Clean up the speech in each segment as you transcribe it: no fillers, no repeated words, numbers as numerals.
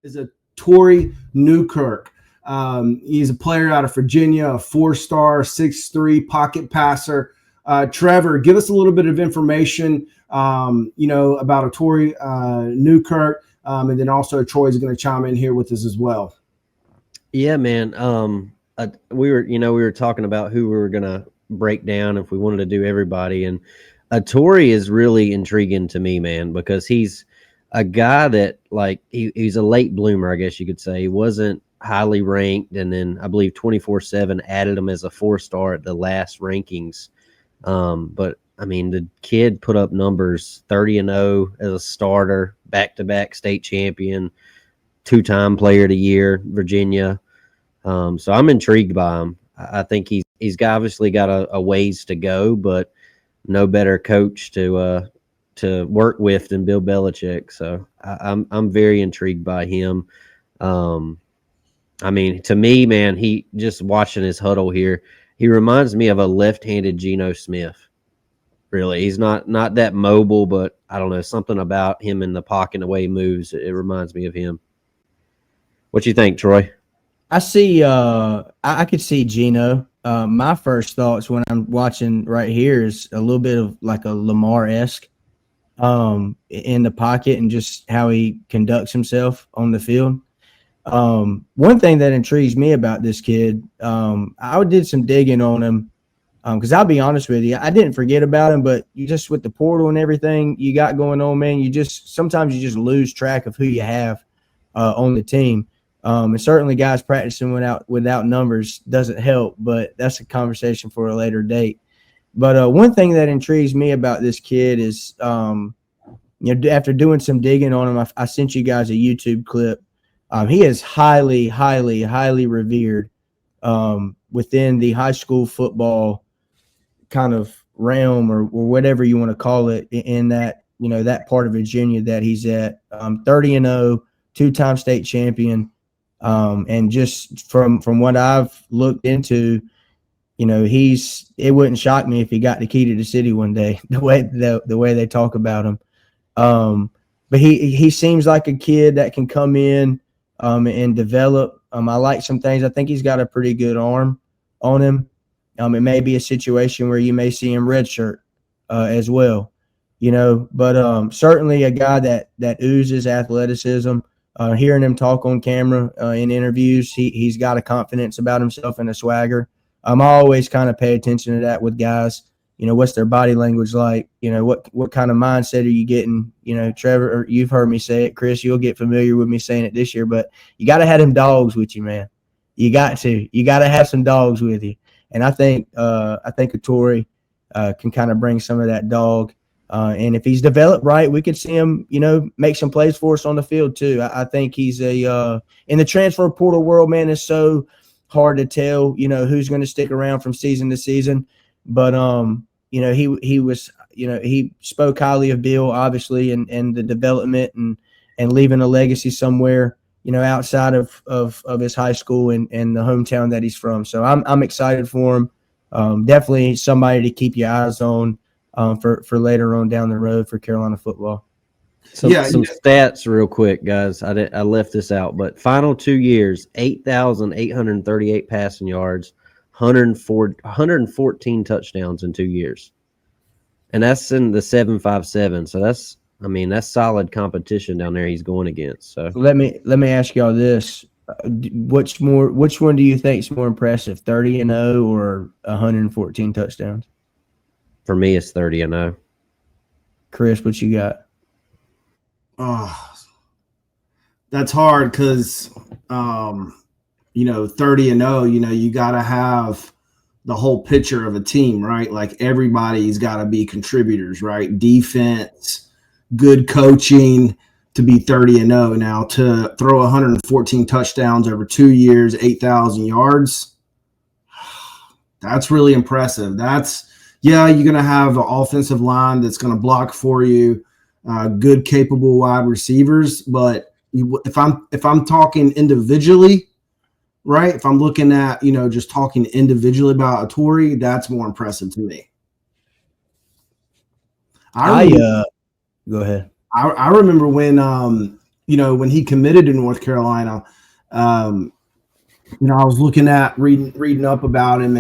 is Au'tori Newkirk. He's a player out of Virginia, a 4-star, 6'3" pocket passer. Trevor, give us a little bit of information, about Au'tori Newkirk, and then also Troy's going to chime in here with us as well. Yeah, man. We were talking about who we were going to break down if we wanted to do everybody, and Atori is really intriguing to me, man, because he's a guy that he's a late bloomer, I guess you could say. He wasn't highly ranked, and then I believe 24/7 added him as a 4-star at the last rankings. But I mean, the kid put up numbers 30-0 as a starter, back-to-back state champion, 2-time player of the year, Virginia. So I'm intrigued by him. I think he's obviously got a ways to go, but no better coach to work with than Bill Belichick. So I'm very intrigued by him. I mean, to me, man, he just watching his huddle here, he reminds me of a left-handed Geno Smith. Really, he's not that mobile, but I don't know, something about him in the pocket, the way he moves, it reminds me of him. What you think, Troy? I see. I could see Geno. My first thoughts when I'm watching right here is a little bit of like a Lamar-esque in the pocket and just how he conducts himself on the field. One thing that intrigues me about this kid, I did some digging on him because I'll be honest with you, I didn't forget about him, but you just with the portal and everything you got going on, man, sometimes you just lose track of who you have on the team. And certainly guys practicing without numbers doesn't help, but that's a conversation for a later date. But one thing that intrigues me about this kid is, after doing some digging on him, I sent you guys a YouTube clip. He is highly, highly, highly revered within the high school football kind of realm or whatever you want to call it in that, that part of Virginia that he's at. 30-0, 2-time state champion. And just from what I've looked into, it wouldn't shock me if he got the key to the city one day, the way they talk about him. But he seems like a kid that can come in and develop. I like some things. I think he's got a pretty good arm on him. It may be a situation where you may see him redshirt as well, but certainly a guy that oozes athleticism. Hearing him talk on camera in interviews, he's got a confidence about himself and a swagger. I always kind of pay attention to that with guys. What's their body language like? What kind of mindset are you getting? Trevor, or you've heard me say it, Chris, you'll get familiar with me saying it this year, but you got to have them dogs with you, man. You got to have some dogs with you. And I think Au'tori can kind of bring some of that dog. And if he's developed right, we could see him, make some plays for us on the field too. I think he's in the transfer portal world, man, it's so hard to tell, who's going to stick around from season to season. But, he spoke highly of Bill, obviously, and the development and leaving a legacy somewhere, outside of his high school and the hometown that he's from. So I'm excited for him. Definitely somebody to keep your eyes on for later on down the road for Carolina football. Some stats real quick, guys. I left this out, but final 2 years, 8,838 passing yards, 114 touchdowns in 2 years. And that's in the 757. So that's solid competition down there he's going against. So let me ask y'all this. Which one do you think is more impressive, 30-0 or 114 touchdowns? For me, it's 30-0. Chris, what you got? Oh, that's hard because, 30-0, you got to have the whole picture of a team, right? Like everybody's got to be contributors, right? Defense, good coaching to be 30-0. Now to throw 114 touchdowns over 2 years, 8,000 yards, that's really impressive. You're going to have an offensive line that's going to block for you, good, capable wide receivers. But if I'm talking individually, right, if I'm looking at, just talking individually about Au'tori, that's more impressive to me. Go ahead. I remember when when he committed to North Carolina, I was looking at reading up about him,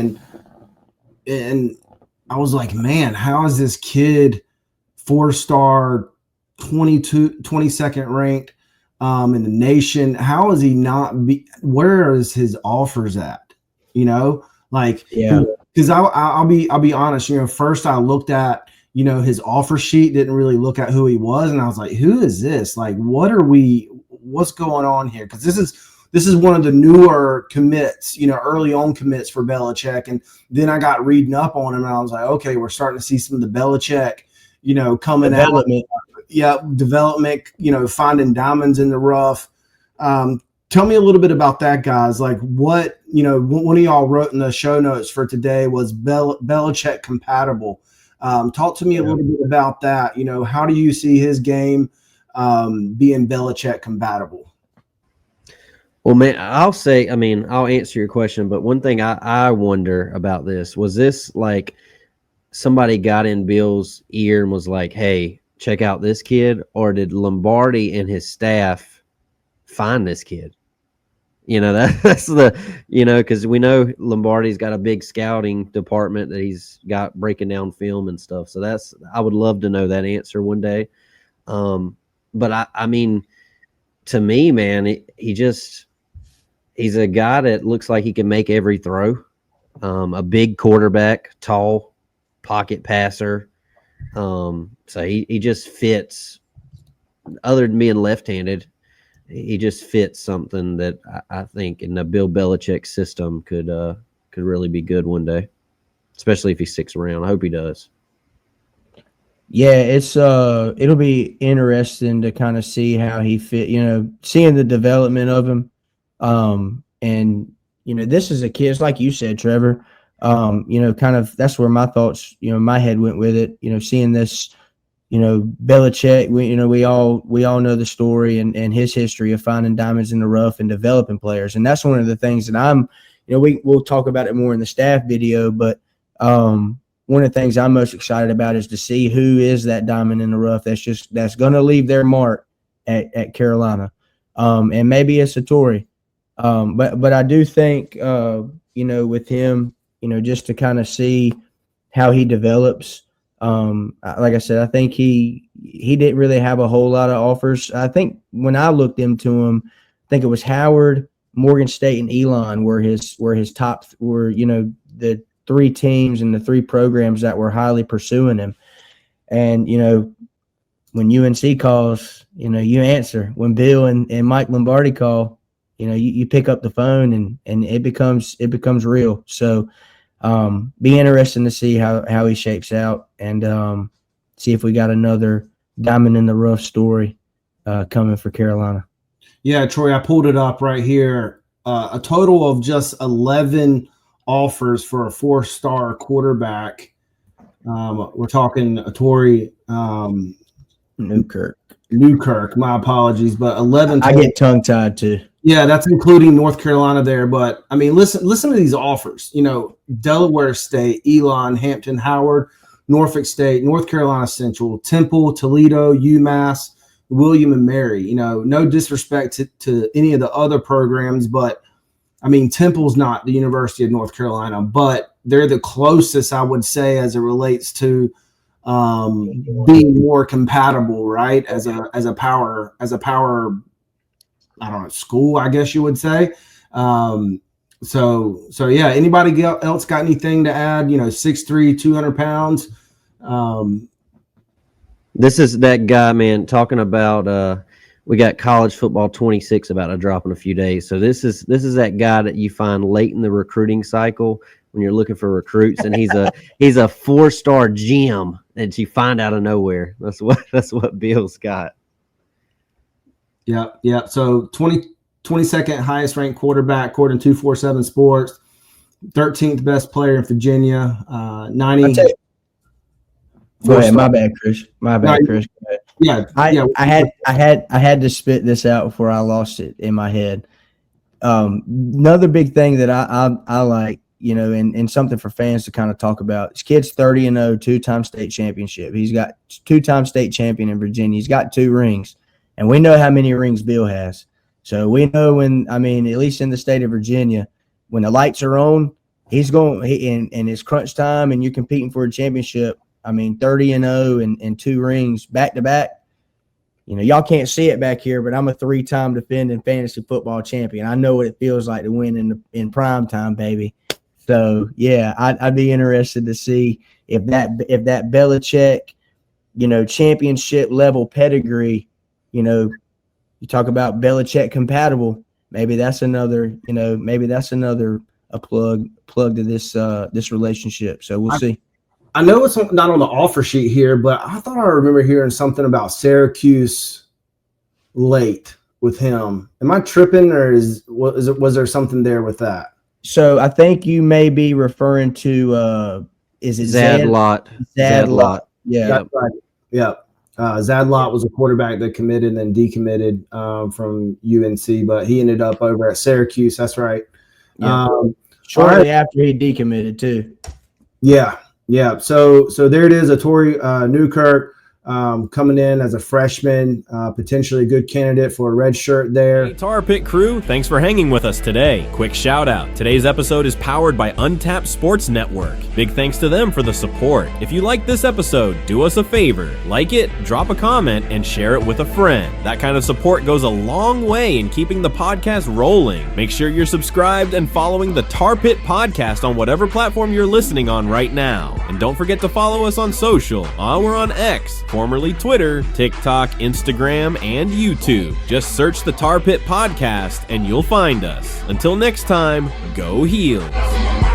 and I was like, man, how is this kid 4-star, 22nd ranked in the nation? How is he not? Where is his offers at? Like, Yeah. Because I'll be honest. First I looked at his offer sheet, didn't really look at who he was, and I was like, who is this? Like, what's going on here? Because this is one of the newer commits, early on commits for Belichick. And then I got reading up on him, and I was like, okay, we're starting to see some of the Belichick, coming Development. out. Yeah, development, finding diamonds in the rough. Tell me a little bit about that, guys. Like, what, one of y'all wrote in the show notes for today was Belichick compatible. Talk to me a little bit about that. How do you see his game being Belichick compatible? Well, man, I'll answer your question, but one thing I wonder about this, was this like somebody got in Bill's ear and was like, hey, check out this kid, or did Lombardi and his staff find this kid? That's because we know Lombardi's got a big scouting department that he's got breaking down film and stuff. So I would love to know that answer one day. But I mean, to me, man, he's a guy that looks like he can make every throw. A big quarterback, tall, pocket passer. So he just fits. Other than being left-handed, he just fits something that I think in the Bill Belichick system could really be good one day, especially if he sticks around. I hope he does. Yeah, it'll be interesting to kind of see how he fit, seeing the development of him. And this is a kid, it's like you said, Trevor, kind of, that's where my thoughts, my head went with it, seeing this, Belichick, we all know the story and his history of finding diamonds in the rough and developing players. And that's one of the things that we'll talk about it more in the staff video, but, one of the things I'm most excited about is to see who is that diamond in the rough that's going to leave their mark at Carolina. And maybe it's Au'tori. But I do think, with him, just to kind of see how he develops. Like I said, I think he didn't really have a whole lot of offers. I think when I looked into him, I think it was Howard, Morgan State, and Elon were his top, the three teams and the three programs that were highly pursuing him. And, when UNC calls, you answer. When Bill and Mike Lombardi call, you pick up the phone and it becomes real. So be interesting to see how he shapes out and see if we got another diamond in the rough story coming for Carolina. Yeah, Troy, I pulled it up right here. A total of just 11 offers for a 4-star quarterback. We're talking Au'tori Newkirk. My apologies, but 11. I get tongue tied too. Yeah, that's including North Carolina there. But I mean, listen to these offers. Delaware State, Elon, Hampton, Howard, Norfolk State, North Carolina Central, Temple, Toledo, UMass, William and Mary. No disrespect to any of the other programs, but I mean, Temple's not the University of North Carolina, but they're the closest, I would say, as it relates to being more compatible, right? As a power, I don't know, school, I guess you would say. So yeah. Anybody else got anything to add? 6'3", 200 pounds. This is that guy, man, talking about. We got college football 26 about to drop in a few days. So this is that guy that you find late in the recruiting cycle when you're looking for recruits, and he's a 4-star gem that you find out of nowhere. That's what Bill's got. Yeah. So 22nd highest ranked quarterback according to 247 Sports, 13th best player in Virginia, 90. Go ahead. My bad, Chris. Chris. Yeah. I had to spit this out before I lost it in my head. Another big thing that I like, and something for fans to kind of talk about. This kid's 30-0, 2-time state championship. He's got 2-time state champion in Virginia. He's got 2 rings. And we know how many rings Bill has. So we know at least in the state of Virginia, when the lights are on, he's going and it's crunch time and you're competing for a championship. 30-0 and 2 rings back to back. Y'all can't see it back here, but I'm a 3-time defending fantasy football champion. I know what it feels like to win in prime time, baby. So yeah, I'd be interested to see if that Belichick, championship level pedigree, you talk about Belichick compatible. Maybe that's another a plug to this relationship. So we'll see. I know it's not on the offer sheet here, but I thought I remember hearing something about Syracuse late with him. Am I tripping, or was there something there with that? So I think you may be referring to is it Zadlot? Zadlot. Yeah. That's right. Yeah. Zadlot was a quarterback that committed and then decommitted from UNC, but he ended up over at Syracuse. That's right. Yeah. Shortly after he decommitted too. Yeah. Yeah. So there it is. Au'tori Newkirk coming in as a freshman, potentially a good candidate for a red shirt there. Hey, Tar Pit crew, thanks for hanging with us today. Quick shout out. Today's episode is powered by Untapped Sports Network. Big thanks to them for the support. If you like this episode, do us a favor. Like it, drop a comment, and share it with a friend. That kind of support goes a long way in keeping the podcast rolling. Make sure you're subscribed and following the Tar Pit podcast on whatever platform you're listening on right now. And don't forget to follow us on social. We're on X, formerly Twitter, TikTok, Instagram, and YouTube. Just search the Tar Pit Podcast and you'll find us. Until next time, go Heels.